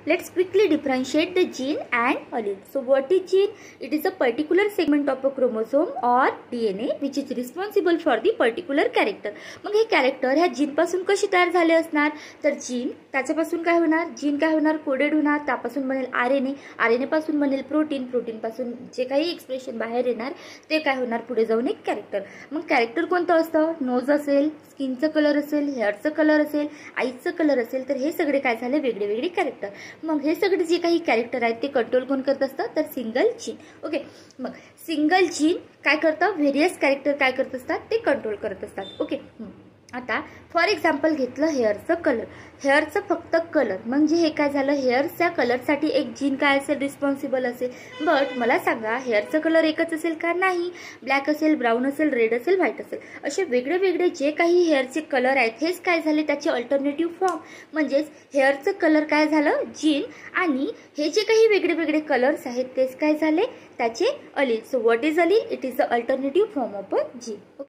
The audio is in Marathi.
let's quickly differentiate the gene and allele. So what is gene? It is a particular segment of a chromosome or DNA which is responsible for the particular character. मग हे कॅरेक्टर ह्या जीन पासून कशी तयार झाले असणार? तर जीन त्याच्यापासून काय होणार? जीन काय होणार? कोडेड होणार. त्यापासून बनेल आरएनए, आरएनए पासून बनेल प्रोटीन, प्रोटीन पासून जे काही एक्सप्रेशन बाहेर येणार ते काय होणार? पुढे जाऊन एक कॅरेक्टर. मग कॅरेक्टर कोणतं असतं? नोज असेल, स्किनचं कलर असेल, हेअरचं कलर असेल, आईचं कलर असेल, तर हे सगळे काय झाले? वेगळे वेगळे कॅरेक्टर. मग हे सगळे जे काही कॅरेक्टर आहेत ते कंट्रोल कोण करत असतं? तर सिंगल जीन. ओके, मग सिंगल जीन काय करतं? व्हेरियस कॅरेक्टर काय करत असतात? ते कंट्रोल करत असतात. ओके, आता फॉर एक्झाम्पल घेतलं हेअरचं कलर, हेअरचं फक्त कलर म्हणजे हे काय झालं? हेअरच्या कलरसाठी एक जीन काय असेल? रिस्पॉन्सिबल असेल. बट मला सांगा हेअरचं कलर एकच असेल का? नाही. ब्लॅक असेल, ब्राऊन असेल, रेड असेल, व्हाईट असेल, असे वेगळे वेगळे जे काही हेअरचे कलर आहेत हेच काय झाले? त्याचे अल्टरनेटिव्ह फॉर्म. म्हणजेच हेअरचं कलर काय झालं? जीन. आणि हे जे काही वेगळे वेगळे कलर्स आहेत तेच काय झाले? त्याचे allele. So what is allele? It is the alternative form of a gene.